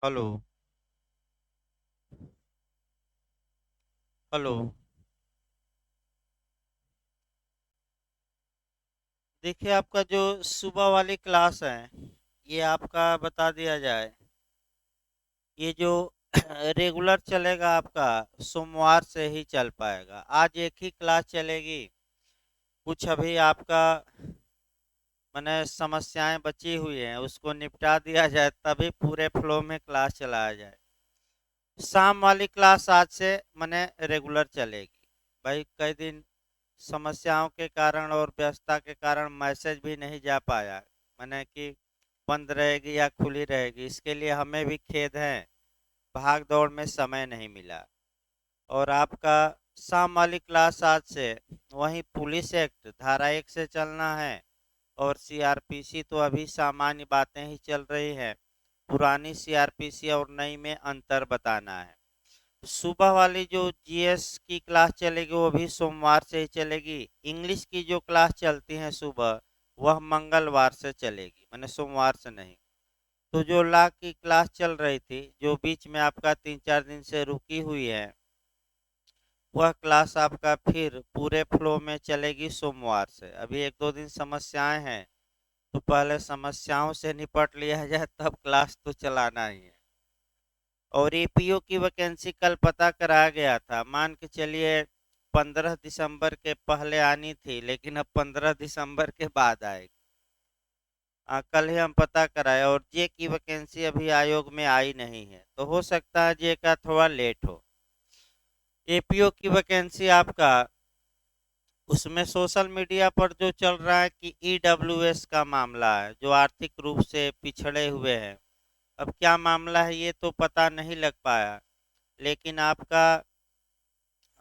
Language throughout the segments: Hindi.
हेलो। हेलो। देखिए आपका जो सुबह वाली क्लास है, ये आपका बता दिया जाए। ये जो रेगुलर चलेगा आपका, सोमवार से ही चल पाएगा। आज एक ही क्लास चलेगी। कुछ अभी आपका मैंने समस्याएं बची हुई हैं, उसको निपटा दिया जाए तभी पूरे फ्लो में क्लास चलाया जाए। शाम वाली क्लास आज से मैंने रेगुलर चलेगी। भाई कई दिन समस्याओं के कारण और व्यस्तता के कारण मैसेज भी नहीं जा पाया मैंने कि बंद रहेगी या खुली रहेगी। इसके लिए हमें भी खेद है, भाग दौड़ में समय नहीं मिला। और आपका शाम वाली क्लास आज से वही पुलिस एक्ट धारा 1 से चलना है। और सीआरपीसी तो अभी सामान्य बातें ही चल रही हैं। पुरानी सीआरपीसी और नई में अंतर बताना है। सुबह वाली जो जीएस की क्लास चलेगी वो भी सोमवार से ही चलेगी। इंग्लिश की जो क्लास चलती है सुबह, वह मंगलवार से चलेगी, मैंने सोमवार से नहीं। तो जो लॉ की क्लास चल रही थी, जो बीच में आपका 3-4 दिन से रुकी हुई है, वह क्लास आपका फिर पूरे फ्लो में चलेगी सोमवार से। अभी 1-2 दिन समस्याएं हैं, तो पहले समस्याओं से निपट लिया जाए, तब क्लास तो चलाना ही है। और एपीओ की वैकेंसी कल पता कराया गया था। मान के चलिए 15 दिसंबर के पहले आनी थी, लेकिन अब 15 दिसंबर के बाद आएगी। कल ही हम पता कराए, और जे की वैकेंसी अभी आयोग में आई नहीं है, तो हो सकता है जे का थोड़ा लेट हो। एपीओ की वैकेंसी आपका, उसमें सोशल मीडिया पर जो चल रहा है कि ईडब्ल्यूएस का मामला है, जो आर्थिक रूप से पिछड़े हुए हैं। अब क्या मामला है ये तो पता नहीं लग पाया, लेकिन आपका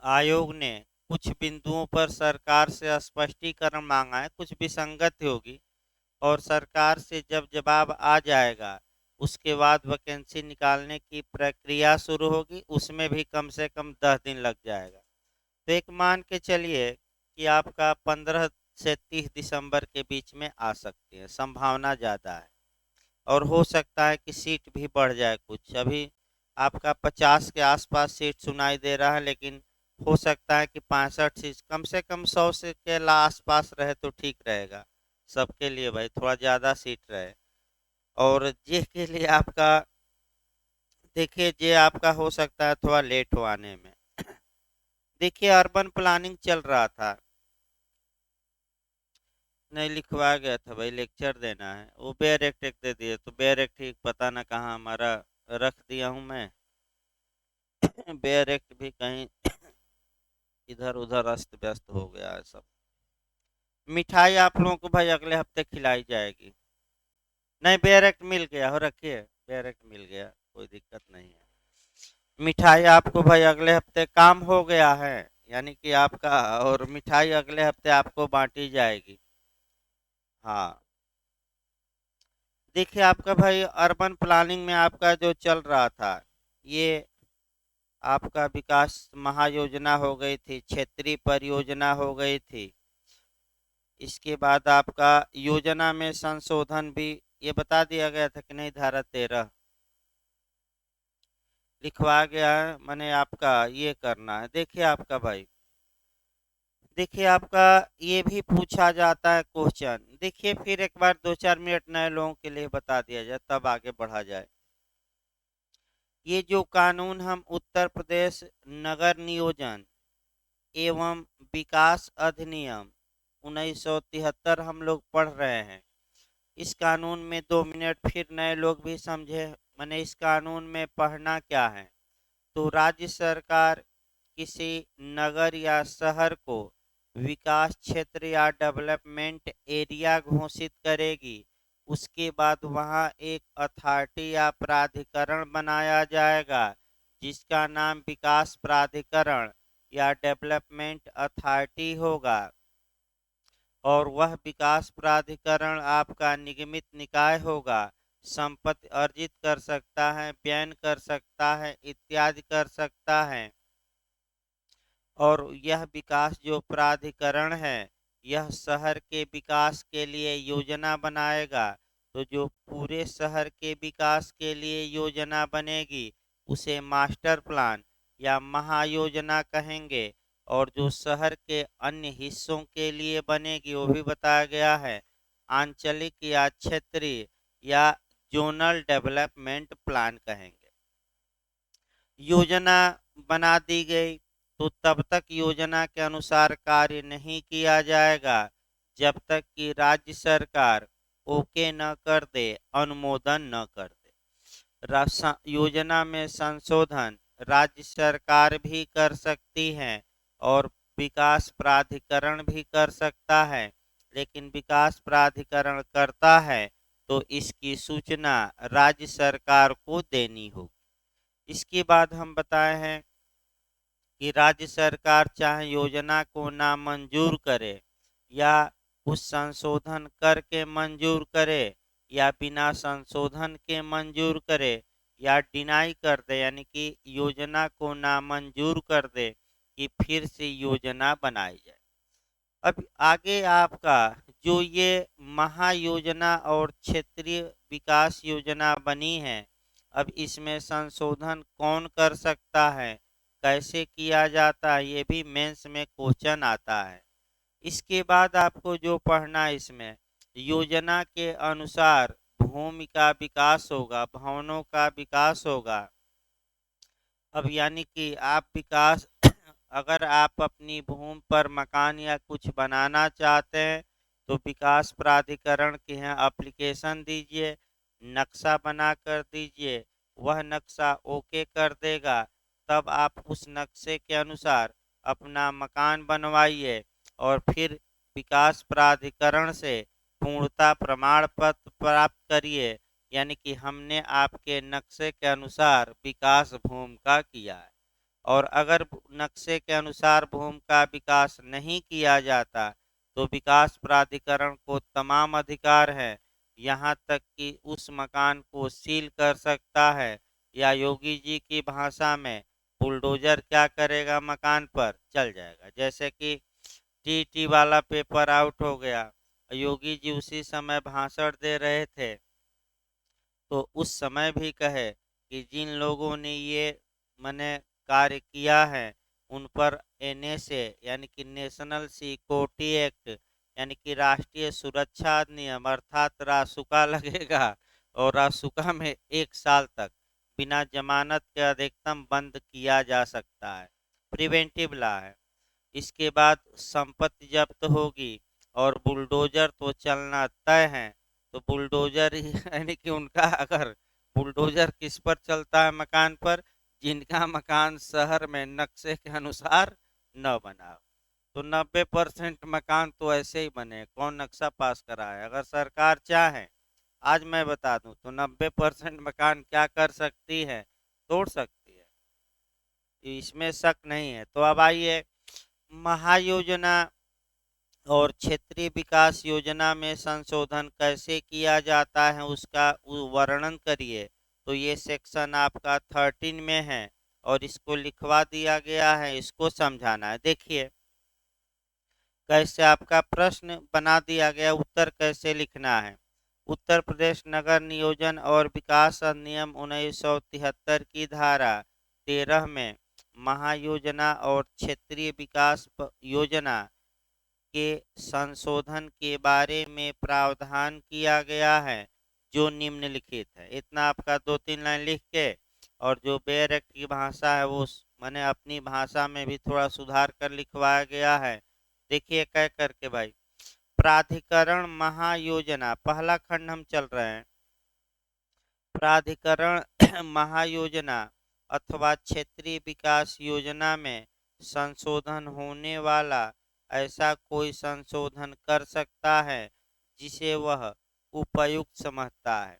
आयोग ने कुछ बिंदुओं पर सरकार से स्पष्टीकरण मांगा है। कुछ विसंगति होगी, और सरकार से जब जवाब आ जाएगा, उसके बाद वैकेंसी निकालने की प्रक्रिया शुरू होगी। उसमें भी कम से कम 10 दिन लग जाएगा। तो एक मान के चलिए कि आपका 15 से 30 दिसंबर के बीच में आ सकती है, संभावना ज़्यादा है। और हो सकता है कि सीट भी बढ़ जाए कुछ। अभी आपका 50 के आसपास सीट सुनाई दे रहा है, लेकिन हो सकता है कि 65 सीट, कम से कम 100 से के आसपास रहे तो ठीक रहेगा सबके लिए। भाई थोड़ा ज़्यादा सीट रहे। और जे के लिए आपका, देखिए जे आपका हो सकता है थोड़ा लेट हो आने में। देखिए अर्बन प्लानिंग चल रहा था, नहीं लिखवा गया था भाई, लेक्चर देना है। वो बेयर एक्ट एक दे दिए, तो बेयर एक्ट ही पता ना कहाँ हमारा रख दिया हूँ मैं। बेयर एक्ट भी कहीं इधर उधर अस्त व्यस्त हो गया है सब। मिठाई आप लोगों को भाई अगले हफ्ते खिलाई जाएगी। नहीं, बेयर एक्ट मिल गया, हो रखिए। बेयर एक्ट मिल गया, कोई दिक्कत नहीं है। मिठाई आपको भाई अगले हफ्ते काम हो गया है, यानी कि आपका, और मिठाई अगले हफ्ते आपको बांटी जाएगी। हाँ। देखिए आपका भाई अर्बन प्लानिंग में आपका जो चल रहा था, ये आपका विकास महायोजना हो गई थी, क्षेत्रीय परियोजना हो गई थी। इसके बाद आपका योजना में संशोधन भी ये बता दिया गया था कि नहीं, धारा 13 लिखवा गया है। मैंने आपका ये करना है। देखिए आपका भाई, देखिए आपका ये भी पूछा जाता है क्वेश्चन। देखिए फिर एक बार 2-4 मिनट नए लोगों के लिए बता दिया जाए, तब आगे बढ़ा जाए। ये जो कानून हम उत्तर प्रदेश नगर नियोजन एवं विकास अधिनियम 1973 हम लोग पढ़ रहे हैं। इस कानून में 2 मिनट फिर नए लोग भी समझे, मैंने इस कानून में पढ़ना क्या है। तो राज्य सरकार किसी नगर या शहर को विकास क्षेत्र या डेवलपमेंट एरिया घोषित करेगी। उसके बाद वहां एक अथॉरिटी या प्राधिकरण बनाया जाएगा, जिसका नाम विकास प्राधिकरण या डेवलपमेंट अथॉरिटी होगा। और वह विकास प्राधिकरण आपका निगमित निकाय होगा। संपत्ति अर्जित कर सकता है, व्ययन कर सकता है, इत्यादि कर सकता है। और यह विकास जो प्राधिकरण है, यह शहर के विकास के लिए योजना बनाएगा। तो जो पूरे शहर के विकास के लिए योजना बनेगी उसे मास्टर प्लान या महायोजना कहेंगे, और जो शहर के अन्य हिस्सों के लिए बनेगी वो भी बताया गया है आंचलिक या क्षेत्रीय या जोनल डेवलपमेंट प्लान कहेंगे। योजना बना दी गई तो तब तक योजना के अनुसार कार्य नहीं किया जाएगा जब तक कि राज्य सरकार ओके न कर दे, अनुमोदन न कर दे। योजना में संशोधन राज्य सरकार भी कर सकती है और विकास प्राधिकरण भी कर सकता है, लेकिन विकास प्राधिकरण करता है तो इसकी सूचना राज्य सरकार को देनी होगी। इसके बाद हम बताए हैं कि राज्य सरकार चाहे योजना को नामंजूर करे या कुछ संशोधन करके मंजूर करे या बिना संशोधन के मंजूर करे या डिनाई कर दे, यानी कि योजना को नामंजूर कर दे कि फिर से योजना बनाई जाए। अब आगे आपका जो ये महायोजना और क्षेत्रीय विकास योजना बनी है, अब इसमें संशोधन कौन कर सकता है, कैसे किया जाता है, ये भी मेंस में क्वेश्चन आता है। इसके बाद आपको जो पढ़ना है इसमें योजना के अनुसार भूमि का विकास होगा, भवनों का विकास होगा। अब यानी कि आप विकास अगर आप अपनी भूमि पर मकान या कुछ बनाना चाहते हैं तो विकास प्राधिकरण के यहाँ एप्लीकेशन दीजिए, नक्शा बना कर दीजिए, वह नक्शा ओके कर देगा, तब आप उस नक्शे के अनुसार अपना मकान बनवाइए और फिर विकास प्राधिकरण से पूर्णता प्रमाण पत्र प्राप्त करिए, यानी कि हमने आपके नक्शे के अनुसार विकास भूमि का किया है। और अगर नक्शे के अनुसार भूमि का विकास नहीं किया जाता तो विकास प्राधिकरण को तमाम अधिकार है, यहाँ तक कि उस मकान को सील कर सकता है, या योगी जी की भाषा में बुलडोजर क्या करेगा, मकान पर चल जाएगा। जैसे कि टीटी वाला पेपर आउट हो गया, योगी जी उसी समय भाषण दे रहे थे तो उस समय भी कहे कि जिन लोगों ने ये मैंने कार्य किया है उन पर एनएसए यानी कि नेशनल सिक्योरिटी एक्ट यानी कि राष्ट्रीय सुरक्षा अधिनियम अर्थात रासुका लगेगा, और रासुका में 1 साल तक बिना जमानत के अधिकतम बंद किया जा सकता है, प्रिवेंटिव लॉ है। इसके बाद संपत्ति जब्त होगी और बुलडोजर तो चलना तय है, तो बुलडोजर यानी कि उनका अगर बुलडोजर किस पर चलता है, मकान पर जिनका मकान शहर में नक्शे के अनुसार न बना हो। तो 90% मकान तो ऐसे ही बने, कौन नक्शा पास करा है। अगर सरकार चाहे आज मैं बता दूं तो 90% मकान क्या कर सकती है, तोड़ सकती है, इसमें शक नहीं है। तो अब आइए महायोजना और क्षेत्रीय विकास योजना में संशोधन कैसे किया जाता है उसका वर्णन करिए। तो ये सेक्शन आपका 13 में है और इसको लिखवा दिया गया है, इसको समझाना है। देखिए कैसे आपका प्रश्न बना दिया गया, उत्तर कैसे लिखना है। उत्तर प्रदेश नगर नियोजन और विकास अधिनियम 1973 की धारा 13 में महायोजना और क्षेत्रीय विकास योजना के संशोधन के बारे में प्रावधान किया गया है जो निम्नलिखित है। इतना आपका 2-3 लाइन लिख के, और जो बेयर एक्ट की भाषा है वो मैंने अपनी भाषा में भी थोड़ा सुधार कर लिखवाया गया है। देखिए क्या करके भाई, प्राधिकरण महायोजना पहला खंड हम चल रहे हैं। प्राधिकरण महायोजना अथवा क्षेत्रीय विकास योजना में संशोधन होने वाला ऐसा कोई संशोधन कर सकता है जिसे वह उपयुक्त समझता है,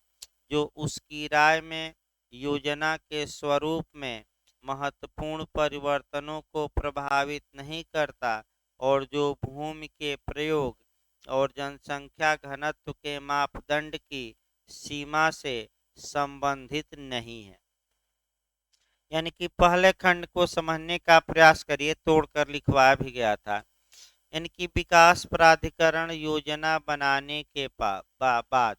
जो उसकी राय में योजना के स्वरूप में महत्वपूर्ण परिवर्तनों को प्रभावित नहीं करता और जो भूमि के प्रयोग और जनसंख्या घनत्व के मापदंड की सीमा से संबंधित नहीं है। यानी कि पहले खंड को समझने का प्रयास करिए, तोड़कर लिखवाया भी गया था। यानी कि विकास प्राधिकरण योजना बनाने के बाद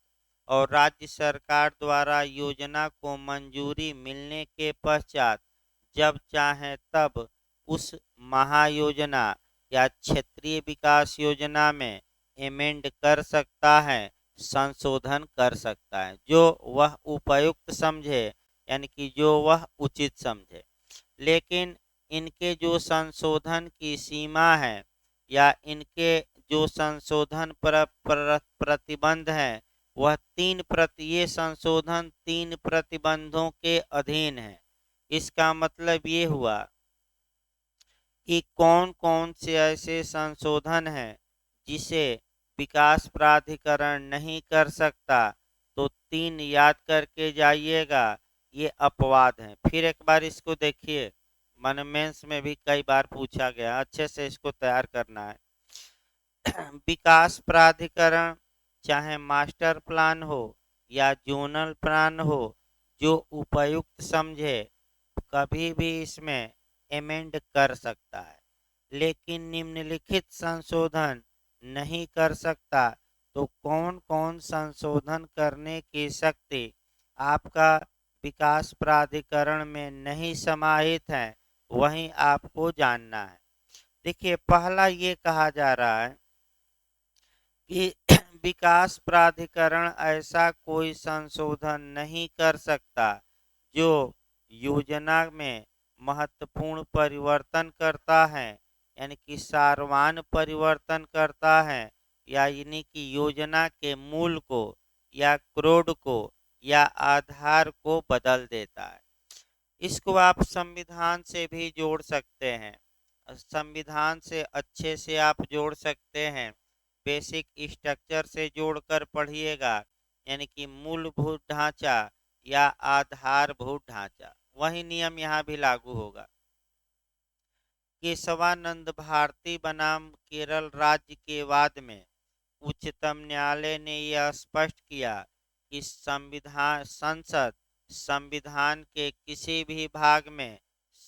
और राज्य सरकार द्वारा योजना को मंजूरी मिलने के पश्चात जब चाहे तब उस महायोजना या क्षेत्रीय विकास योजना में एमेंड कर सकता है, संशोधन कर सकता है, जो वह उपयुक्त समझे, यानी कि जो वह उचित समझे। लेकिन इनके जो संशोधन की सीमा है या इनके जो संशोधन प्रतिबंध है, वह ये संशोधन 3 प्रतिबंधों के अधीन है। इसका मतलब ये हुआ कि कौन कौन से ऐसे संशोधन हैं जिसे विकास प्राधिकरण नहीं कर सकता। तो 3 याद करके जाइएगा, ये अपवाद हैं। फिर एक बार इसको देखिए, मन मेंस में भी कई बार पूछा गया, अच्छे से इसको तैयार करना है। विकास प्राधिकरण चाहे मास्टर प्लान हो या जोनल प्लान हो, जो उपयुक्त समझे कभी भी इसमें एमेंड कर सकता है, लेकिन निम्नलिखित संशोधन नहीं कर सकता। तो कौन कौन संशोधन करने की शक्ति आपका विकास प्राधिकरण में नहीं समाहित है, वही आपको जानना है। देखिए, पहला ये कहा जा रहा है कि विकास प्राधिकरण ऐसा कोई संशोधन नहीं कर सकता जो योजना में महत्वपूर्ण परिवर्तन करता है, यानी कि सारवान परिवर्तन करता है, या यानी कि योजना के मूल को या क्रोड को या आधार को बदल देता है। इसको आप संविधान से भी जोड़ सकते हैं, संविधान से अच्छे से आप जोड़ सकते हैं, बेसिक स्ट्रक्चर से जोड़कर पढ़िएगा, यानी कि मूलभूत ढांचा या आधारभूत ढांचा। वही नियम यहाँ भी लागू होगा। केशवानंद भारती बनाम केरल राज्य के वाद में उच्चतम न्यायालय ने यह स्पष्ट किया कि संसद संविधान के किसी भी भाग में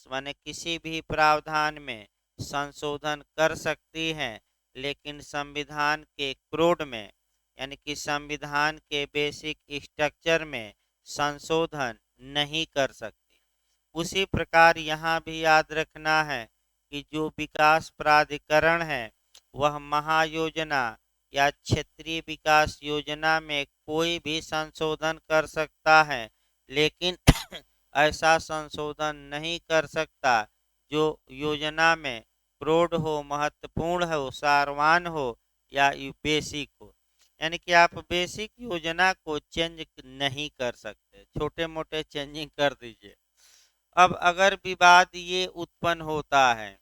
माने किसी भी प्रावधान में संशोधन कर सकती है, लेकिन संविधान के क्रोड में, यानी कि संविधान के बेसिक स्ट्रक्चर में संशोधन नहीं कर सकती। उसी प्रकार यहाँ भी याद रखना है कि जो विकास प्राधिकरण है, वह महायोजना या क्षेत्रीय विकास योजना में कोई भी संशोधन कर सकता है, लेकिन ऐसा संशोधन नहीं कर सकता जो योजना में क्रोड हो, महत्वपूर्ण हो, सारवान हो या बेसिक हो। यानी कि आप बेसिक योजना को चेंज नहीं कर सकते, छोटे मोटे चेंजिंग कर दीजिए। अब अगर विवाद ये उत्पन्न होता है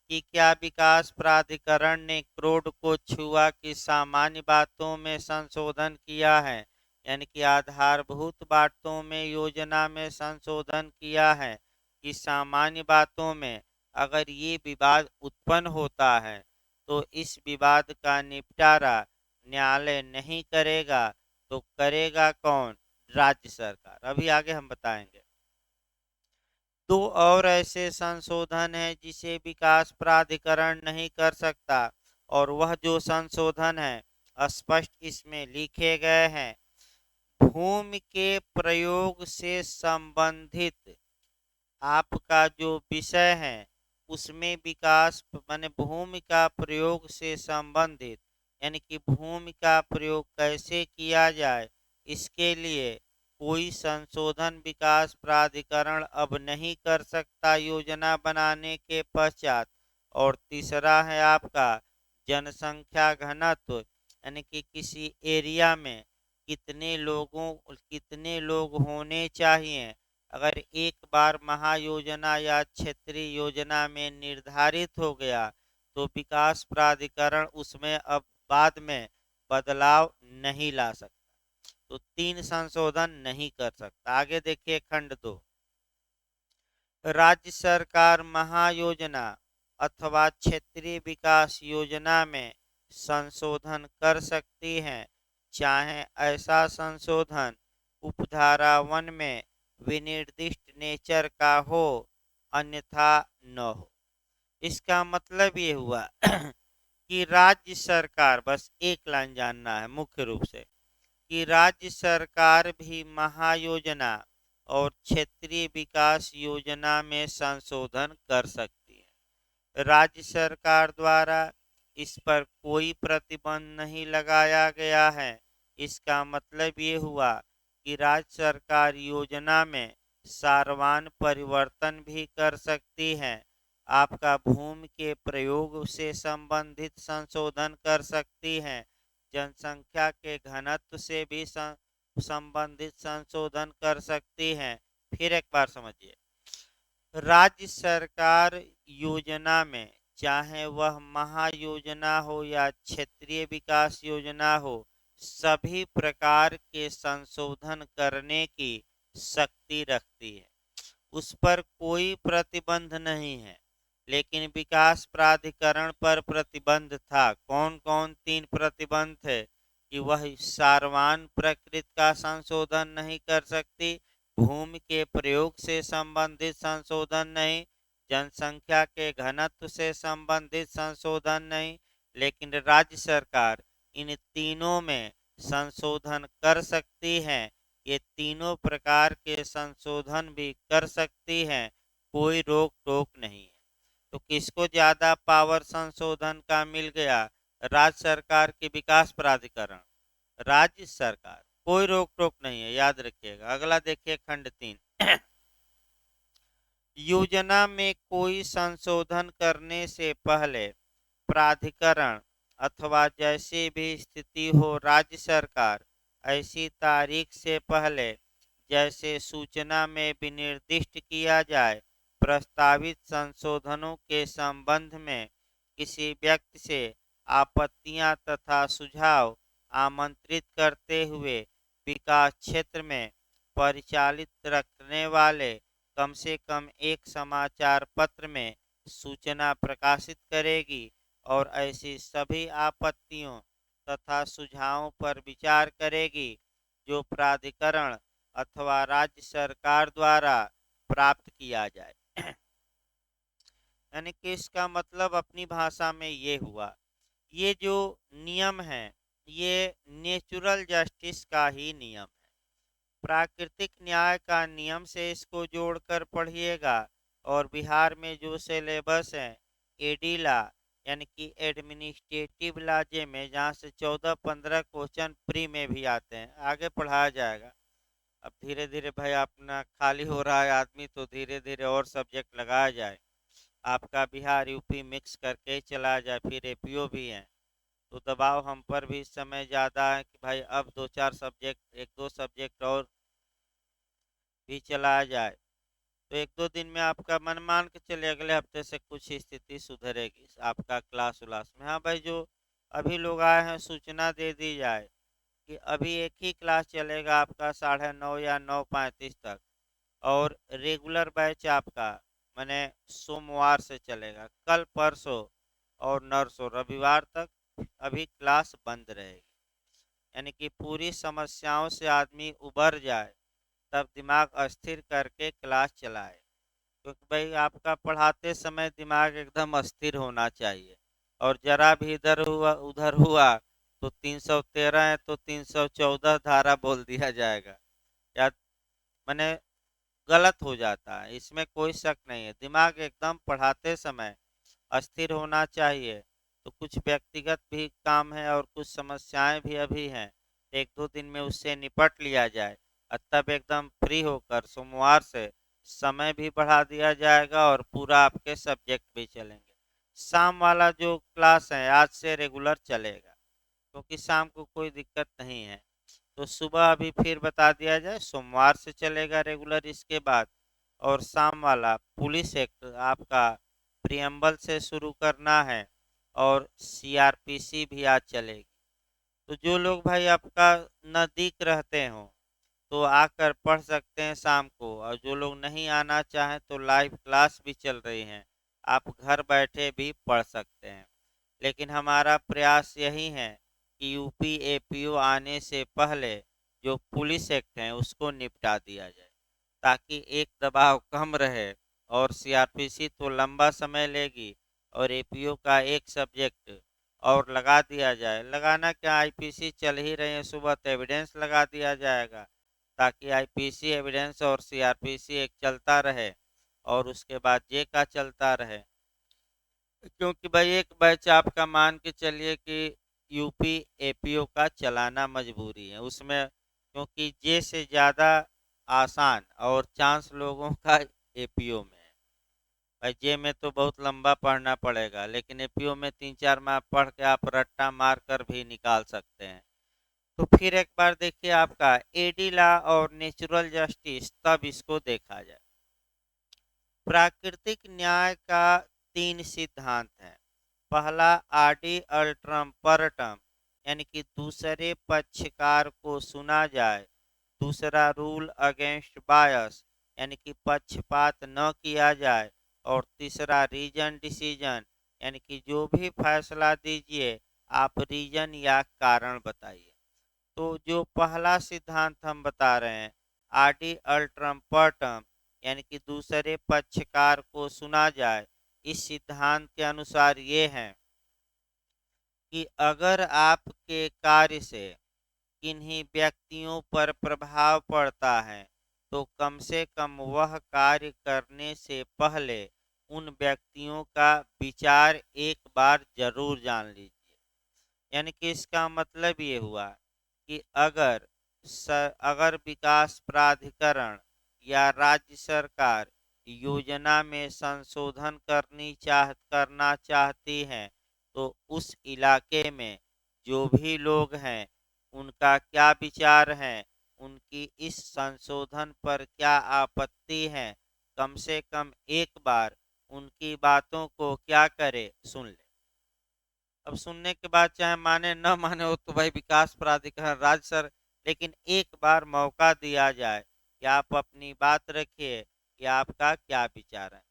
कि क्या विकास प्राधिकरण ने क्रोड को छुआ कि सामान्य बातों में संशोधन किया है, यानी कि आधारभूत बातों में योजना में संशोधन किया है कि सामान्य बातों में, अगर ये विवाद उत्पन्न होता है तो इस विवाद का निपटारा न्यायालय नहीं करेगा, तो करेगा कौन? राज्य सरकार। अभी आगे हम बताएंगे। 2 और ऐसे संशोधन हैं जिसे विकास प्राधिकरण नहीं कर सकता, और वह जो संशोधन है स्पष्ट इसमें लिखे गए हैं। भूमि के प्रयोग से संबंधित आपका जो विषय है उसमें विकास माने भूमि का प्रयोग से संबंधित, यानी कि भूमि का प्रयोग कैसे किया जाए, इसके लिए कोई संशोधन विकास प्राधिकरण अब नहीं कर सकता योजना बनाने के पश्चात। और तीसरा है आपका जनसंख्या घनत्व, यानी कि किसी एरिया में कितने लोग होने चाहिए। अगर एक बार महायोजना या क्षेत्रीय योजना में निर्धारित हो गया तो विकास प्राधिकरण उसमें अब बाद में बदलाव नहीं ला सकता, तो 3 संशोधन नहीं कर सकता। आगे देखिए खंड 2। राज्य सरकार महायोजना अथवा क्षेत्रीय विकास योजना में संशोधन कर सकती है, चाहे ऐसा संशोधन उपधारा 1 में विनिर्दिष्ट नेचर का हो, अन्यथा न हो। इसका मतलब ये हुआ कि राज्य सरकार, बस एक लाइन जानना है मुख्य रूप से, कि राज्य सरकार भी महायोजना और क्षेत्रीय विकास योजना में संशोधन कर सकती है। राज्य सरकार द्वारा इस पर कोई प्रतिबंध नहीं लगाया गया है। इसका मतलब ये हुआ कि राज्य सरकार योजना में सारवान परिवर्तन भी कर सकती है। आपका भूमि के प्रयोग से संबंधित संशोधन कर सकती है। जनसंख्या के घनत्व से भी संबंधित संशोधन कर सकती है। फिर एक बार समझिए, राज्य सरकार योजना में, चाहे वह महायोजना हो या क्षेत्रीय विकास योजना हो, सभी प्रकार के संशोधन करने की शक्ति रखती है। उस पर कोई प्रतिबंध नहीं है। लेकिन विकास प्राधिकरण पर प्रतिबंध था। कौन कौन 3 प्रतिबंध थे? कि वह सारवान प्रकृति का संशोधन नहीं कर सकती, भूमि के प्रयोग से संबंधित संशोधन नहीं, जनसंख्या के घनत्व से संबंधित संशोधन नहीं। लेकिन राज्य सरकार इन तीनों में संशोधन कर सकती है। ये तीनों प्रकार के संशोधन भी कर सकती हैं, कोई रोक टोक नहीं है। तो किसको ज्यादा पावर संशोधन का मिल गया? राज्य सरकार के विकास प्राधिकरण, राज्य सरकार, कोई रोक टोक नहीं है, याद रखिएगा। अगला देखिए खंड 3। योजना में कोई संशोधन करने से पहले प्राधिकरण अथवा जैसी भी स्थिति हो, राज्य सरकार ऐसी तारीख से पहले जैसे सूचना में विनिर्दिष्ट किया जाए, प्रस्तावित संशोधनों के संबंध में किसी व्यक्ति से आपत्तियां तथा सुझाव आमंत्रित करते हुए विकास क्षेत्र में परिचालित रखने वाले कम से कम एक समाचार पत्र में सूचना प्रकाशित करेगी और ऐसी सभी आपत्तियों तथा सुझावों पर विचार करेगी जो प्राधिकरण अथवा राज्य सरकार द्वारा प्राप्त किया जाए। यानी कि इसका मतलब अपनी भाषा में ये हुआ, ये जो नियम है ये नेचुरल जस्टिस का ही नियम है, प्राकृतिक न्याय का नियम से इसको जोड़कर पढ़िएगा। और बिहार में जो सिलेबस है एडीला यानी कि एडमिनिस्ट्रेटिव लॉजे में, जहाँ से 14-15 क्वेश्चन प्री में भी आते हैं, आगे पढ़ाया जाएगा। अब धीरे धीरे भाई अपना खाली हो रहा है आदमी, तो धीरे धीरे और सब्जेक्ट लगाया जाए। आपका बिहार यूपी मिक्स करके ही चलाया जाए, फिर एपीओ भी है। तो दबाव हम पर भी इस समय ज़्यादा है कि भाई अब 2-4 सब्जेक्ट, 1-2 सब्जेक्ट और भी चलाया जाए। तो 1-2 दिन में आपका मन मान के चले अगले हफ्ते से कुछ स्थिति सुधरेगी आपका क्लास उलास में। हाँ भाई, जो अभी लोग आए हैं सूचना दे दी जाए कि अभी एक ही क्लास चलेगा आपका 9:30 या 9:35 तक, और रेगुलर बैच आपका मैंने सोमवार से चलेगा, कल परसों और नरसों रविवार तक अभी क्लास बंद रहेगी। यानी कि पूरी समस्याओं से आदमी उबर जाए, तब दिमाग अस्थिर करके क्लास चलाए। क्योंकि भाई आपका पढ़ाते समय दिमाग एकदम अस्थिर होना चाहिए, और जरा भी इधर हुआ उधर हुआ तो 313 है तो 314 धारा बोल दिया जाएगा, या मैंने गलत हो जाता है, इसमें कोई शक नहीं है। दिमाग एकदम पढ़ाते समय अस्थिर होना चाहिए। तो कुछ व्यक्तिगत भी काम है और कुछ समस्याएं भी अभी हैं, 1-2 दिन में उससे निपट लिया जाए, और तब एकदम फ्री होकर सोमवार से समय भी बढ़ा दिया जाएगा और पूरा आपके सब्जेक्ट भी चलेंगे। शाम वाला जो क्लास है आज से रेगुलर चलेगा, क्योंकि शाम को कोई दिक्कत नहीं है। तो सुबह अभी फिर बता दिया जाए, सोमवार से चलेगा रेगुलर इसके बाद। और शाम वाला पुलिस एक्ट आपका प्रियम्बल से शुरू करना है, और सीआरपीसी भी आज चलेगी। तो जो लोग भाई आपका नज़दीक रहते हो तो आकर पढ़ सकते हैं शाम को, और जो लोग नहीं आना चाहें तो लाइव क्लास भी चल रही हैं, आप घर बैठे भी पढ़ सकते हैं। लेकिन हमारा प्रयास यही है कि यूपी एपीओ आने से पहले जो पुलिस एक्ट है उसको निपटा दिया जाए, ताकि एक दबाव कम रहे। और सीआरपीसी तो लंबा समय लेगी, और एपीओ का एक सब्जेक्ट और लगा दिया जाए। लगाना क्या, आईपीसी चल ही रही है, सुबह तो एविडेंस लगा दिया जाएगा ताकि आईपीसी एविडेंस और सीआरपीसी एक चलता रहे और उसके बाद जे का चलता रहे। क्योंकि भाई एक बैच आपका मान के चलिए कि यूपी एपीओ का चलाना मजबूरी है उसमें, क्योंकि जे से ज़्यादा आसान और चांस लोगों का एपीओ में है। भाई जे में तो बहुत लंबा पढ़ना पड़ेगा, लेकिन एपीओ में 3-4 माह पढ़ के आप रट्टा मार कर भी निकाल सकते हैं। तो फिर एक बार देखिए आपका एडी लॉ और नेचुरल जस्टिस, तब इसको देखा जाए। प्राकृतिक न्याय का 3 सिद्धांत हैं। पहला, आडी अल्ट्रम परटम, यानी कि दूसरे पक्षकार को सुना जाए। दूसरा, रूल अगेंस्ट बायस, यानी कि पक्षपात न किया जाए। और तीसरा, रीजन डिसीजन, यानी कि जो भी फैसला दीजिए आप रीजन या कारण बताइए। तो जो पहला सिद्धांत हम बता रहे हैं, आडी अल्ट्रम पर्टम, यानी कि दूसरे पक्षकार को सुना जाए, इस सिद्धांत के अनुसार ये है कि अगर आपके कार्य से किन्हीं व्यक्तियों पर प्रभाव पड़ता है तो कम से कम वह कार्य करने से पहले उन व्यक्तियों का विचार एक बार जरूर जान लीजिए। यानी कि इसका मतलब ये हुआ कि अगर विकास प्राधिकरण या राज्य सरकार योजना में संशोधन करना चाहती है तो उस इलाके में जो भी लोग हैं उनका क्या विचार है, उनकी इस संशोधन पर क्या आपत्ति है, कम से कम एक बार उनकी बातों को क्या करे, सुन ले। अब सुनने के बाद चाहे माने न माने हो तो भाई विकास प्राधिकरण राज्य सर, लेकिन एक बार मौका दिया जाए कि आप अपनी बात रखिए कि आपका क्या विचार है।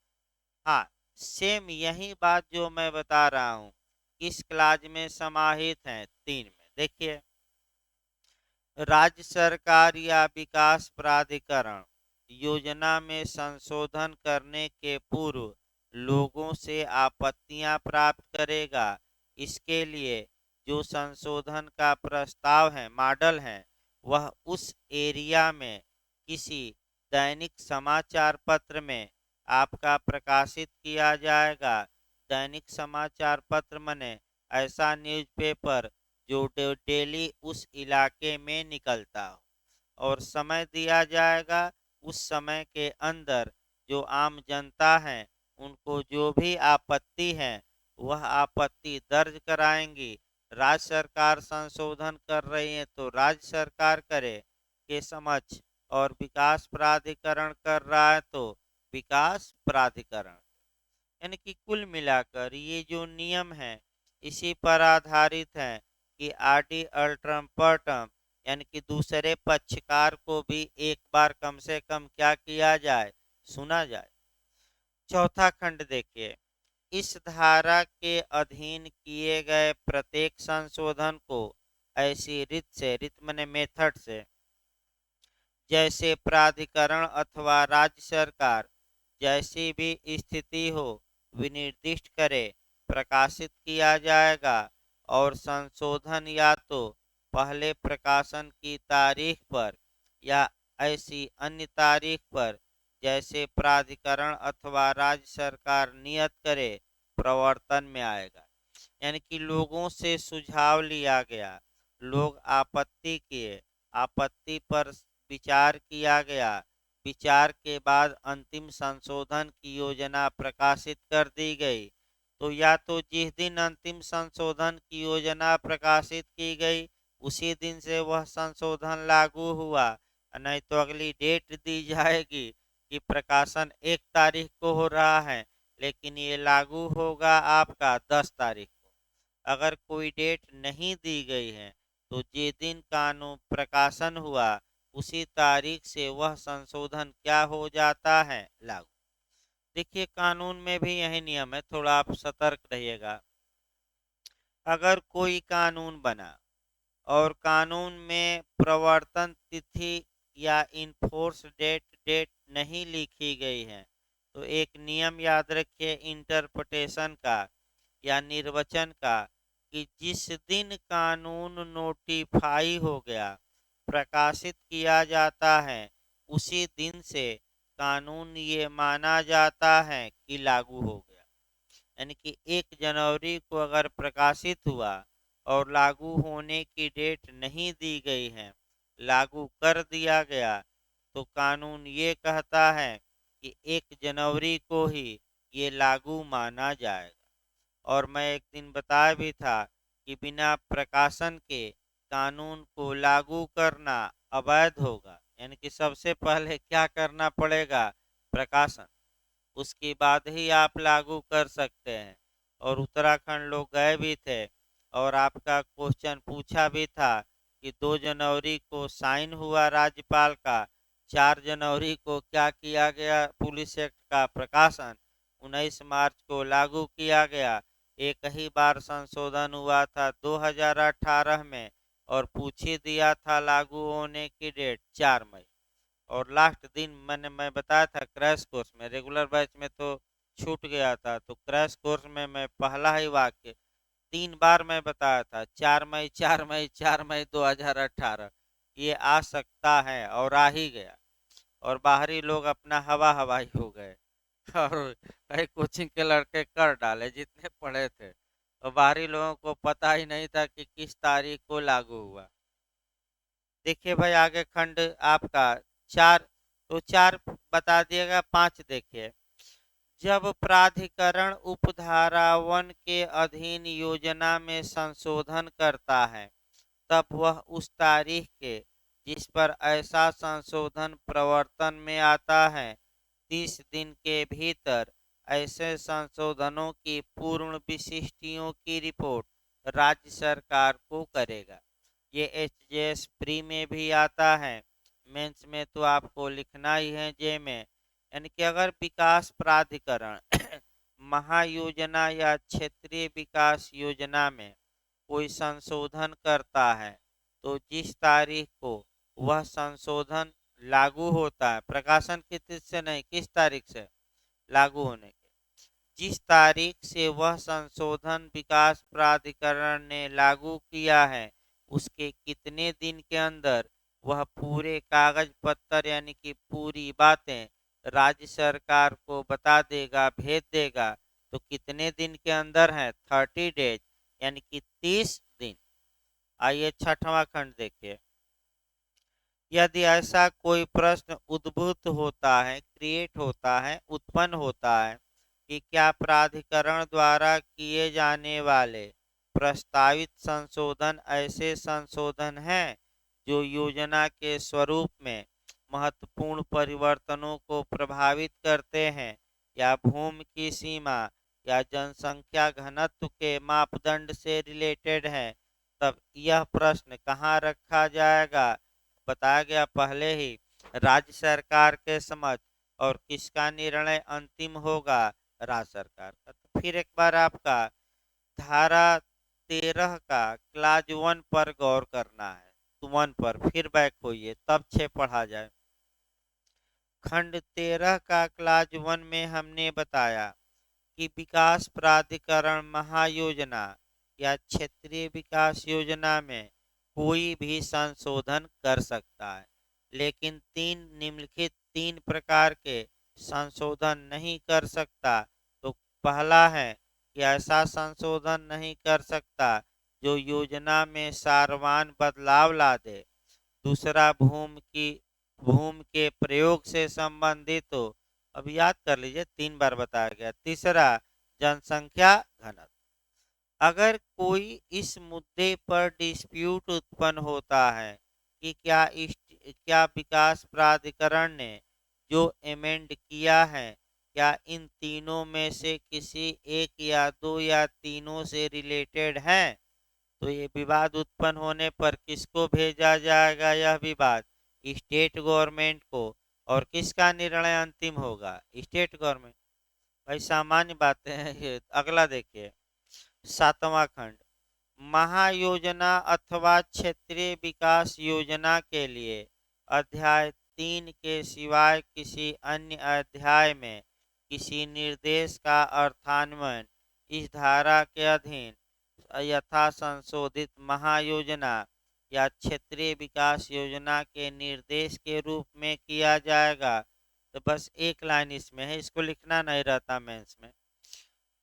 हाँ, सेम यही बात जो मैं बता रहा हूँ किस क्लाज में समाहित है, 3 में। देखिए, राज्य सरकार या विकास प्राधिकरण योजना में संशोधन करने के पूर्व लोगों से आपत्तियां प्राप्त करेगा। इसके लिए जो संशोधन का प्रस्ताव है, मॉडल है, वह उस एरिया में किसी दैनिक समाचार पत्र में आपका प्रकाशित किया जाएगा। दैनिक समाचार पत्र मने ऐसा न्यूज़पेपर जो डेली उस इलाके में निकलता हो, और समय दिया जाएगा। उस समय के अंदर जो आम जनता है उनको जो भी आपत्ति है वह आपत्ति दर्ज कराएंगी। राज्य सरकार संशोधन कर रही है तो राज्य सरकार करे के समक्ष, और विकास प्राधिकरण कर रहा है तो विकास प्राधिकरण। यानी कि कुल मिलाकर ये जो नियम है इसी पर आधारित है कि आरटी अल्ट्रम पर्टम, यानी कि दूसरे पक्षकार को भी एक बार कम से कम क्या किया जाए, सुना जाए। चौथा खंड देखिए, इस धारा के अधीन किए गए प्रत्येक संशोधन को ऐसी रीत मने मेथड से, जैसे प्राधिकरण अथवा राज्य सरकार जैसी भी स्थिति हो विनिर्दिष्ट करे प्रकाशित किया जाएगा। और संशोधन या तो पहले प्रकाशन की तारीख पर या ऐसी अन्य तारीख पर जैसे प्राधिकरण अथवा राज्य सरकार नियत करे प्रवर्तन में आएगा। यानी कि लोगों से सुझाव लिया गया, लोग आपत्ति किए, आपत्ति पर विचार किया गया, विचार के बाद अंतिम संशोधन की योजना प्रकाशित कर दी गई। तो या तो जिस दिन अंतिम संशोधन की योजना प्रकाशित की गई उसी दिन से वह संशोधन लागू हुआ, नहीं तो अगली डेट दी जाएगी कि प्रकाशन 1 तारीख को हो रहा है लेकिन ये लागू होगा आपका 10 तारीख को। अगर कोई डेट नहीं दी गई है तो जिस दिन कानून प्रकाशन हुआ उसी तारीख से वह संशोधन क्या हो जाता है, लागू। देखिए कानून में भी यही नियम है, थोड़ा आप सतर्क रहिएगा। अगर कोई कानून बना और कानून में प्रवर्तन तिथि या इन्फोर्स डेट नहीं लिखी गई है तो एक नियम याद रखिए इंटरप्रिटेशन का या निर्वचन का, कि जिस दिन कानून नोटिफाई हो गया, प्रकाशित किया जाता है, उसी दिन से कानून ये माना जाता है कि लागू हो गया। यानी कि 1 जनवरी को अगर प्रकाशित हुआ और लागू होने की डेट नहीं दी गई है, लागू कर दिया गया, तो कानून ये कहता है कि 1 जनवरी को ही ये लागू माना जाएगा। और मैं एक दिन बताया भी था कि बिना प्रकाशन के कानून को लागू करना अवैध होगा। यानी कि सबसे पहले क्या करना पड़ेगा? प्रकाशन, उसके बाद ही आप लागू कर सकते हैं। और उत्तराखंड लोग गए भी थे और आपका क्वेश्चन पूछा भी था कि 2 जनवरी को साइन हुआ राज्यपाल का, 4 जनवरी को क्या किया गया? पुलिस एक्ट का प्रकाशन, 19 मार्च को लागू किया गया। एक ही बार संशोधन हुआ था 2018 में और पूछ ही दिया था लागू होने की डेट 4 मई। और लास्ट दिन मैं बताया था क्रैश कोर्स में, रेगुलर बैच में तो छूट गया था, तो क्रैश कोर्स में मैं पहला ही वाक्य 3 बार मैं बताया था, 4 मई 4 मई 4 मई 2018 ये आ सकता है, और आ ही गया। और बाहरी लोग अपना हवा हवाई हो गए और कई कोचिंग के लड़के कर डाले जितने पढ़े थे, और बाहरी लोगों को पता ही नहीं था कि किस तारीख को लागू हुआ। देखिए भाई, आगे खंड आपका 4, तो 4 बता दिएगा। 5 देखिए, जब प्राधिकरण उपधारा 1 के अधीन योजना में संशोधन करता है, तब वह उस तारीख के जिस पर ऐसा संशोधन प्रवर्तन में आता है, 30 दिन के भीतर ऐसे संशोधनों की पूर्ण विशिष्टियों की रिपोर्ट राज्य सरकार को करेगा। ये एचजेएस प्री में भी आता है, मेंस में तो आपको लिखना ही है, जे में। यानी कि अगर विकास प्राधिकरण महायोजना या क्षेत्रीय विकास योजना में कोई संशोधन करता है, तो जिस तारीख को वह संशोधन लागू होता है, प्रकाशन की तिथि से नहीं, किस तारीख से? लागू होने के, जिस तारीख से वह संशोधन विकास प्राधिकरण ने लागू किया है, उसके कितने दिन के अंदर वह पूरे कागज पत्तर यानी कि पूरी बातें राज्य सरकार को बता देगा, भेज देगा। तो कितने दिन के अंदर है? 30 डेज, यानी कि 30 दिन। आइए 6वां खंड देखिए, यदि ऐसा कोई प्रश्न उद्भूत होता है, क्रिएट होता है, उत्पन्न होता है कि क्या प्राधिकरण द्वारा किए जाने वाले प्रस्तावित संशोधन ऐसे संशोधन हैं जो योजना के स्वरूप में महत्वपूर्ण परिवर्तनों को प्रभावित करते हैं, या भूमि की सीमा या जनसंख्या घनत्व के मापदंड से रिलेटेड है, तब यह प्रश्न कहाँ रखा जाएगा? बताया गया पहले ही, राज्य सरकार के समक्ष। और किसका निर्णय अंतिम होगा? राज्य सरकार का। तो फिर एक बार आपका धारा 13 का क्लाज 1 पर गौर करना है, तो 1 पर फिर बैक होइए, तब 6 पढ़ा जाए। खंड 13 का क्लाज 1 में हमने बताया कि विकास प्राधिकरण महायोजना या क्षेत्रीय विकास योजना में कोई भी संशोधन कर सकता है, लेकिन निम्नलिखित 3 प्रकार के संशोधन नहीं कर सकता। तो पहला है कि ऐसा संशोधन नहीं कर सकता जो योजना में सारवान बदलाव ला दे। दूसरा, भूमि के प्रयोग से संबंधित हो। अब याद कर लीजिए, 3 बार बताया गया। तीसरा, जनसंख्या घनत्व। अगर कोई इस मुद्दे पर डिस्प्यूट उत्पन्न होता है कि क्या विकास प्राधिकरण ने जो एमेंड किया है, क्या इन तीनों में से किसी एक या दो या तीनों से रिलेटेड है, तो ये विवाद उत्पन्न होने पर किसको भेजा जाएगा? यह विवाद स्टेट गवर्नमेंट को। और किसका निर्णय अंतिम होगा? State government. भाई सामान्य बातें हैं ये। अगला देखिए, 7वां खंड, महायोजना अथवा क्षेत्रीय विकास योजना के लिए अध्याय 3 के सिवाय किसी अन्य अध्याय में किसी निर्देश का अर्थान्वयन इस धारा के अधीन यथा संशोधित महायोजना या क्षेत्रीय विकास योजना के निर्देश के रूप में किया जाएगा। तो बस एक लाइन इसमें है, इसको लिखना नहीं रहता मेंस में।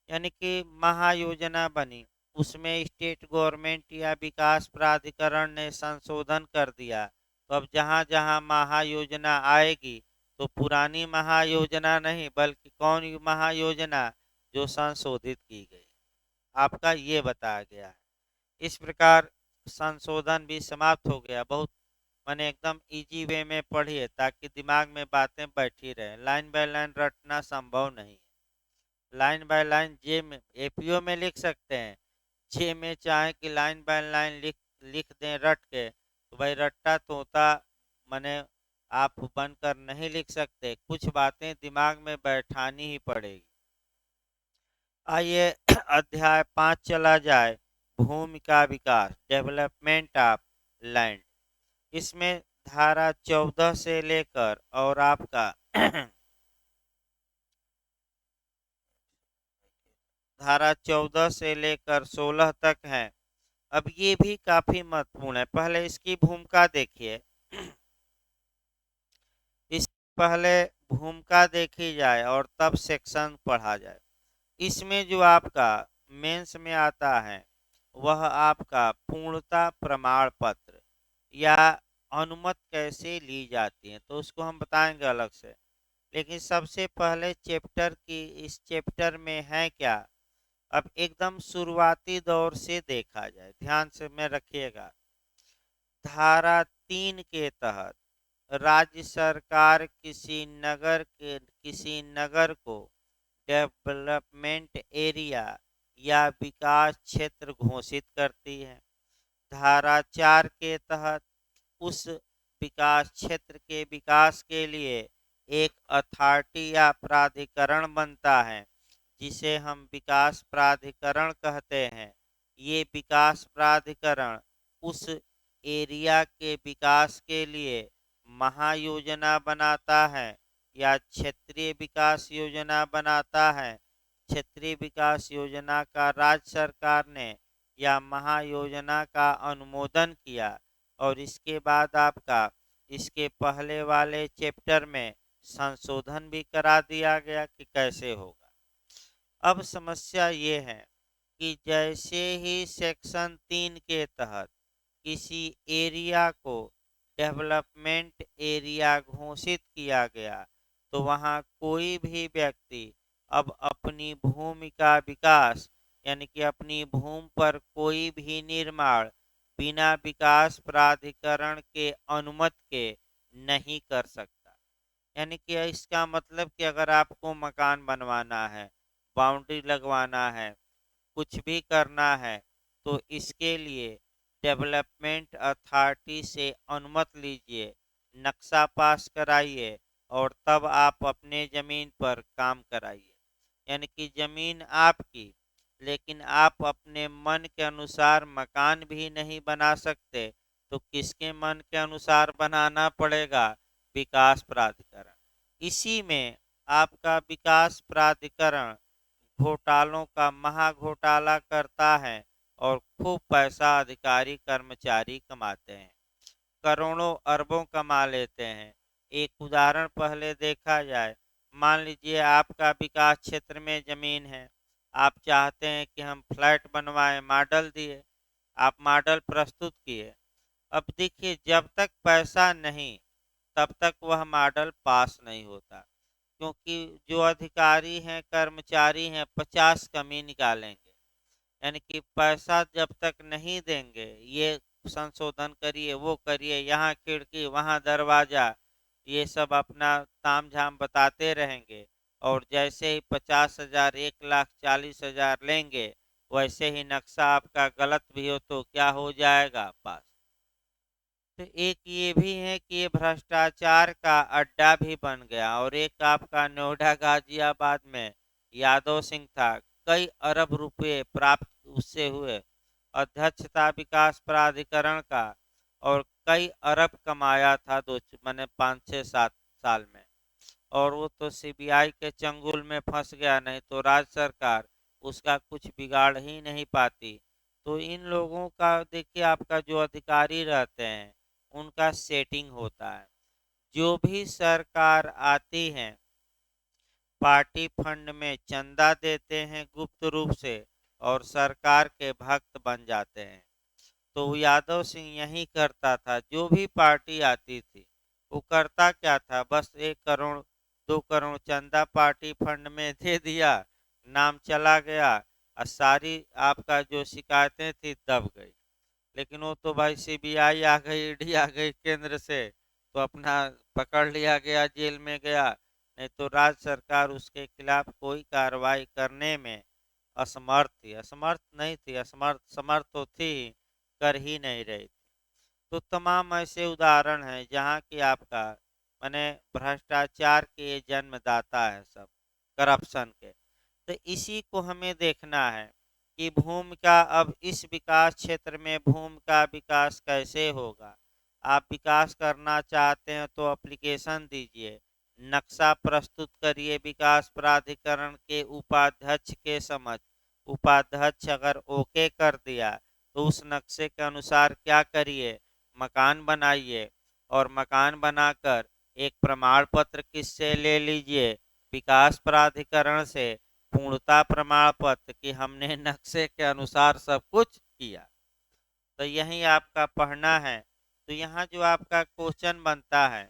यानी कि महायोजना बनी, उसमें स्टेट गवर्नमेंट या विकास प्राधिकरण ने संशोधन कर दिया। तो अब जहाँ जहाँ महायोजना आएगी तो पुरानी महायोजना नहीं बल्कि कौन महायोजना, जो संशोधित की गई, आपका ये बताया गया है। इस प्रकार संशोधन भी समाप्त हो गया। बहुत मैंने एकदम इजी वे में पढ़िए ताकि दिमाग में बातें बैठी रहे, लाइन बाय लाइन रटना संभव नहीं है। लाइन बाय लाइन जे में एपीओ में लिख सकते हैं, जे में चाहे कि लाइन बाय लाइन लिख लिख दें रट के, तो भाई रट्टा तोता मैंने आप बनकर नहीं लिख सकते, कुछ बातें दिमाग में बैठानी ही पड़ेगी। आइए अध्याय 5 चला जाए, भूमि का विकास, डेवलपमेंट ऑफ लैंड। इसमें धारा 14 से लेकर और आपका धारा 14 से लेकर 16 तक है। अब ये भी काफी महत्वपूर्ण है। पहले इसकी भूमिका देखिए, इस पहले भूमिका देखी जाए और तब सेक्शन पढ़ा जाए। इसमें जो आपका मेंस में आता है वह आपका पूर्णता प्रमाण पत्र या अनुमति कैसे ली जाती है, तो उसको हम बताएंगे अलग से। लेकिन सबसे पहले चैप्टर की इस चैप्टर में है क्या, अब एकदम शुरुआती दौर से देखा जाए, ध्यान से में रखिएगा। धारा 3 के तहत राज्य सरकार किसी नगर को डेवलपमेंट एरिया या विकास क्षेत्र घोषित करती है। धारा 4 के तहत उस विकास क्षेत्र के विकास के लिए एक अथॉरिटी या प्राधिकरण बनता है, जिसे हम विकास प्राधिकरण कहते हैं। ये विकास प्राधिकरण उस एरिया के विकास के लिए महायोजना बनाता है या क्षेत्रीय विकास योजना बनाता है। क्षेत्रीय विकास योजना का राज्य सरकार ने या महायोजना का अनुमोदन किया, और इसके बाद आपका इसके पहले वाले चैप्टर में संशोधन भी करा दिया गया कि कैसे होगा। अब समस्या ये है कि जैसे ही सेक्शन 3 के तहत किसी एरिया को डेवलपमेंट एरिया घोषित किया गया, तो वहाँ कोई भी व्यक्ति अब अपनी भूमि का विकास यानी कि अपनी भूमि पर कोई भी निर्माण बिना विकास प्राधिकरण के अनुमति के नहीं कर सकता। यानी कि इसका मतलब कि अगर आपको मकान बनवाना है, बाउंड्री लगवाना है, कुछ भी करना है, तो इसके लिए डेवलपमेंट अथॉरिटी से अनुमति लीजिए, नक्शा पास कराइए और तब आप अपने ज़मीन पर काम कराइए। यानी कि ज़मीन आपकी, लेकिन आप अपने मन के अनुसार मकान भी नहीं बना सकते, तो किसके मन के अनुसार बनाना पड़ेगा? विकास प्राधिकरण। इसी में आपका विकास प्राधिकरण घोटालों का महाघोटाला करता है और खूब पैसा अधिकारी कर्मचारी कमाते हैं, करोड़ों अरबों कमा लेते हैं। एक उदाहरण पहले देखा जाए। मान लीजिए आपका विकास क्षेत्र में जमीन है, आप चाहते हैं कि हम फ्लैट बनवाएं, मॉडल दिए, आप मॉडल प्रस्तुत किए। अब देखिए, जब तक पैसा नहीं तब तक वह मॉडल पास नहीं होता, क्योंकि जो अधिकारी हैं कर्मचारी हैं 50 कमी निकालेंगे। यानी कि पैसा जब तक नहीं देंगे, ये संशोधन करिए, वो करिए, यहाँ खिड़की वहाँ दरवाजा, ये सब अपना ताम झाम बताते रहेंगे। और जैसे ही 50,000 1,40,000 लेंगे, वैसे ही नक्शा आपका गलत भी हो तो क्या हो जाएगा? पास। तो एक ये भी है कि ये भ्रष्टाचार का अड्डा भी बन गया। और एक आपका नोएडा गाजियाबाद में यादव सिंह था, कई अरब रुपए प्राप्त उससे हुए, अध्यक्षता विकास प्राधिकरण का, और कई अरब कमाया था दो मैंने 5 6 7 साल में। और वो तो सीबीआई के चंगुल में फंस गया, नहीं तो राज्य सरकार उसका कुछ बिगाड़ ही नहीं पाती। तो इन लोगों का देखिए आपका जो अधिकारी रहते हैं उनका सेटिंग होता है। जो भी सरकार आती है पार्टी फंड में चंदा देते हैं गुप्त रूप से और सरकार के भक्त बन जाते हैं। तो यादव सिंह यही करता था, जो भी पार्टी आती थी वो करता क्या था, बस 1 करोड़ 2 करोड़ चंदा पार्टी फंड में दे दिया, नाम चला गया और सारी आपका जो शिकायतें थी दब गई। लेकिन वो तो भाई सीबीआई आ गई, ईडी आ गई केंद्र से, तो अपना पकड़ लिया गया, जेल में गया। नहीं तो राज्य सरकार उसके खिलाफ कोई कार्रवाई करने में असमर्थ थी, असमर्थ नहीं थी, असमर्थ समर्थ तो थी, कर ही नहीं रही थी। तो तमाम ऐसे उदाहरण हैं जहाँ की आपका माने भ्रष्टाचार के जन्मदाता है सब, करप्शन के। तो इसी को हमें देखना है कि भूमि का अब इस विकास क्षेत्र में भूमि का विकास कैसे होगा। आप विकास करना चाहते हैं तो एप्लीकेशन दीजिए, नक्शा प्रस्तुत करिए विकास प्राधिकरण के उपाध्यक्ष के समक्ष। उपाध्यक्ष अगर ओके कर दिया तो उस नक्शे के अनुसार क्या करिए, मकान बनाइए और मकान बनाकर एक प्रमाण पत्र किससे ले लीजिए, विकास प्राधिकरण से, पूर्णता प्रमाण पत्र कि हमने नक्शे के अनुसार सब कुछ किया। तो यही आपका पढ़ना है। तो यहाँ जो आपका क्वेश्चन बनता है,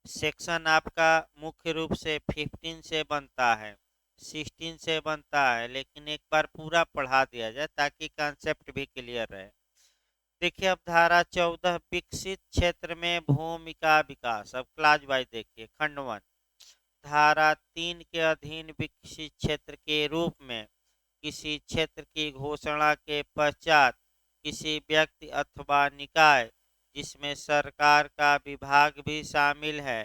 सेक्शन आपका मुख्य रूप से 15 से बनता है, 16 से बनता है, लेकिन एक बार पूरा पढ़ा दिया जाए ताकि कंसेप्ट भी क्लियर रहे। देखिए अब धारा 14 विकसित क्षेत्र में भूमि का विकास। अब क्लास वाइज देखिए, खंड 1 धारा 3 के अधीन विकसित क्षेत्र के रूप में किसी क्षेत्र की घोषणा के पश्चात किसी व्यक्ति अथवा निकाय जिसमें सरकार का विभाग भी शामिल है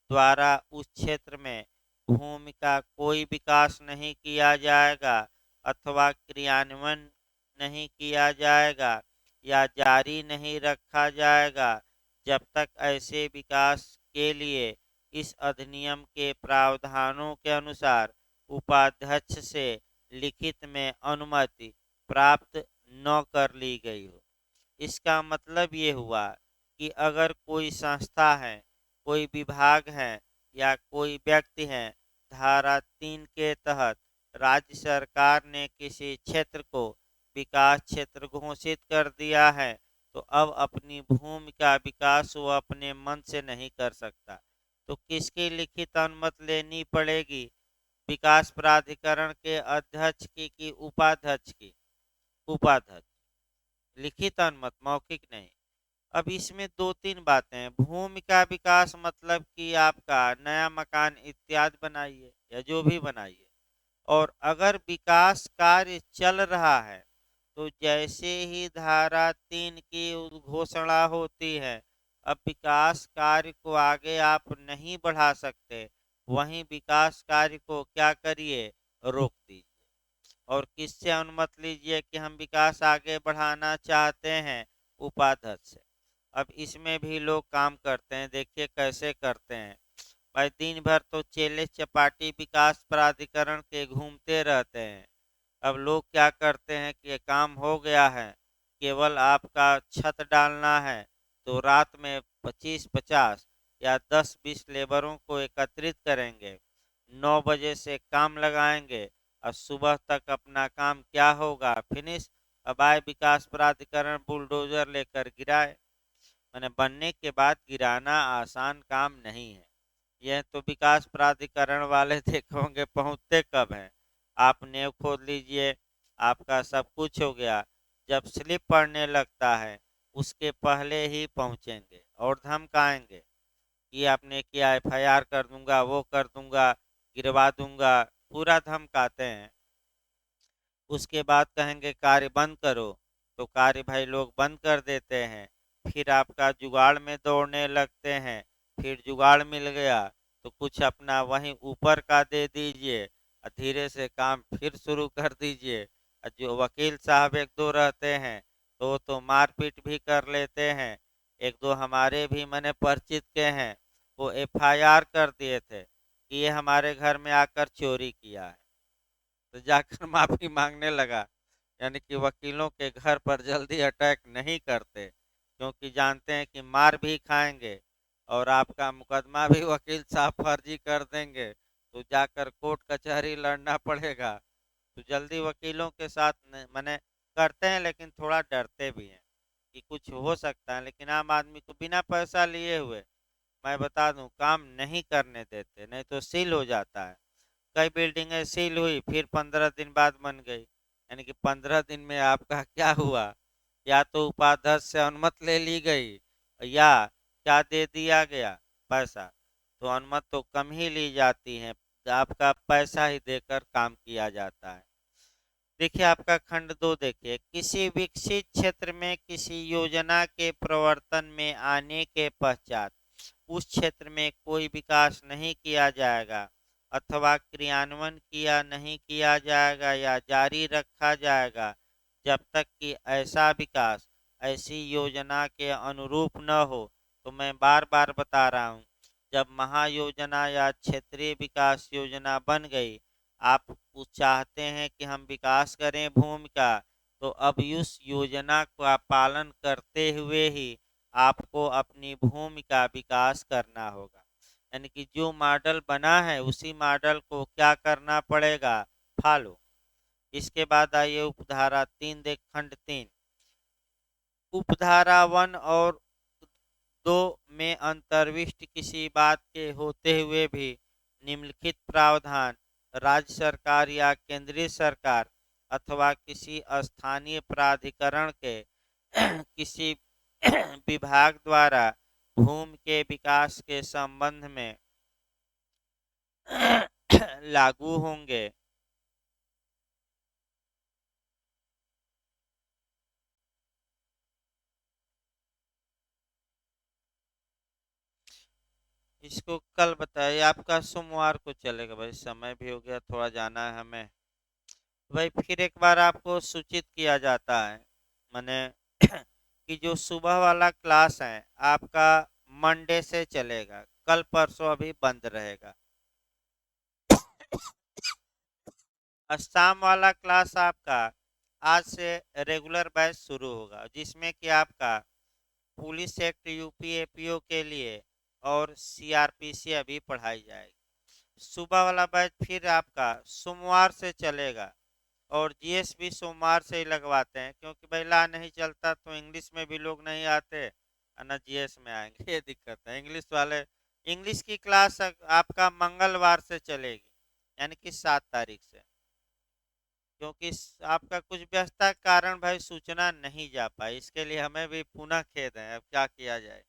द्वारा उस क्षेत्र में भूमि का कोई विकास नहीं किया जाएगा अथवा क्रियान्वयन नहीं किया जाएगा या जारी नहीं रखा जाएगा जब तक ऐसे विकास के लिए इस अधिनियम के प्रावधानों के अनुसार उपाध्यक्ष से लिखित में अनुमति प्राप्त न कर ली गई हो। इसका मतलब ये हुआ कि अगर कोई संस्था है, कोई विभाग है या कोई व्यक्ति है, धारा 3 के तहत राज्य सरकार ने किसी क्षेत्र को विकास क्षेत्र घोषित कर दिया है, तो अब अपनी भूमि का विकास वो अपने मन से नहीं कर सकता। तो किसकी लिखित अनुमति लेनी पड़ेगी, विकास प्राधिकरण के अध्यक्ष की कि उपाध्यक्ष की? उपाध्यक्ष। लिखित अनुमति, मौखिक नहीं। अब इसमें 2-3 बातें हैं। भूमि का विकास मतलब कि आपका नया मकान इत्यादि बनाइए या जो भी बनाइए, और अगर विकास कार्य चल रहा है तो जैसे ही धारा 3 की घोषणा होती है, अब विकास कार्य को आगे आप नहीं बढ़ा सकते, वहीं विकास कार्य को क्या करिए, रोक दीजिए। और किससे अनुमति लीजिए कि हम विकास आगे बढ़ाना चाहते हैं, उपाध्यक्ष से। अब इसमें भी लोग काम करते हैं, देखिए कैसे करते हैं भाई। दिन भर तो चेले चपाटी विकास प्राधिकरण के घूमते रहते हैं। अब लोग क्या करते हैं कि ये काम हो गया है, केवल आपका छत डालना है, तो रात में 25-50 या 10-20 लेबरों को एकत्रित करेंगे, 9 बजे से काम लगाएंगे और सुबह तक अपना काम क्या होगा, फिनिश। अब आए विकास प्राधिकरण बुलडोजर लेकर गिराए। मैंने बनने के बाद गिराना आसान काम नहीं है। यह तो विकास प्राधिकरण वाले देखे होंगे पहुंचते कब हैं। आप नींव खोद लीजिए, आपका सब कुछ हो गया, जब स्लिप पड़ने लगता है उसके पहले ही पहुंचेंगे और धमकाएंगे कि आपने किया, एफआईआर कर दूंगा, वो कर दूंगा, गिरवा दूंगा, पूरा धमकाते हैं। उसके बाद कहेंगे कार्य बंद करो, तो कार्य भाई लोग बंद कर देते हैं। फिर आपका जुगाड़ में दौड़ने लगते हैं, फिर जुगाड़ मिल गया तो कुछ अपना वहीं ऊपर का दे दीजिए और धीरे से काम फिर शुरू कर दीजिए। और जो वकील साहब 1-2 रहते हैं तो वो तो मारपीट भी कर लेते हैं। 1-2 हमारे भी मने परिचित के हैं, वो एफआईआर कर दिए थे कि ये हमारे घर में आकर चोरी किया है, तो जाकर माफी मांगने लगा। यानी कि वकीलों के घर पर जल्दी अटैक नहीं करते, क्योंकि जानते हैं कि मार भी खाएंगे और आपका मुकदमा भी वकील साहब फर्जी कर देंगे, तो जाकर कोर्ट कचहरी लड़ना पड़ेगा। तो जल्दी वकीलों के साथ मने करते हैं, लेकिन थोड़ा डरते भी हैं कि कुछ हो सकता है। लेकिन आम आदमी को बिना पैसा लिए हुए, मैं बता दूं, काम नहीं करने देते, नहीं तो सील हो जाता है। कई बिल्डिंगें सील हुई, फिर 15 दिन बाद बन गई। यानी कि 15 दिन में आपका क्या हुआ, या तो उपाध्यक्ष से अनुमति ले ली गई, या क्या दे दिया गया, पैसा। तो अनुमति तो कम ही ली जाती है, आपका पैसा ही देकर काम किया जाता है। देखिए आपका खंड 2 देखिए, किसी विकसित क्षेत्र में किसी योजना के प्रवर्तन में आने के पश्चात उस क्षेत्र में कोई विकास नहीं किया जाएगा अथवा क्रियान्वयन किया नहीं किया जाएगा या जारी रखा जाएगा, जब तक कि ऐसा विकास ऐसी योजना के अनुरूप न हो। तो मैं बार बार बता रहा हूँ, जब महायोजना या क्षेत्रीय विकास योजना बन गई, आप चाहते हैं कि हम विकास करें भूमि का, तो अब उस योजना का पालन करते हुए ही आपको अपनी भूमि का विकास करना होगा। यानी कि जो मॉडल बना है उसी मॉडल को क्या करना पड़ेगा, फॉलो। इसके बाद आइए उपधारा 3 देख, खंड 3। उपधारा 1 और 2 में अंतर्विष्ट किसी बात के होते हुए भी निम्नलिखित प्रावधान राज्य सरकार या केंद्रीय सरकार अथवा किसी स्थानीय प्राधिकरण के किसी विभाग द्वारा भूमि के विकास के संबंध में लागू होंगे। इसको कल बताइए, आपका सोमवार को चलेगा भाई, समय भी हो गया, थोड़ा जाना है हमें। भाई फिर एक बार आपको सूचित किया जाता है, माने कि जो सुबह वाला क्लास है आपका मंडे से चलेगा, कल परसों अभी बंद रहेगा। शाम वाला क्लास आपका आज से रेगुलर बैच शुरू होगा, जिसमें कि आपका पुलिस एक्ट, यूपी एपीओ के लिए और सीआरपीसी अभी पढ़ाई जाएगी। सुबह वाला बैच फिर आपका सोमवार से चलेगा, और जीएस भी सोमवार से ही लगवाते हैं, क्योंकि महिला नहीं चलता तो इंग्लिश में भी लोग नहीं आते और ना जीएस में आएंगे, ये दिक्कत है। इंग्लिश वाले, इंग्लिश की क्लास आपका मंगलवार से चलेगी, यानी कि 7 तारीख से। क्योंकि आपका कुछ व्यस्तता के कारण भाई सूचना नहीं जा पाई, इसके लिए हमें भी पुनः खेद है, अब क्या किया जाए।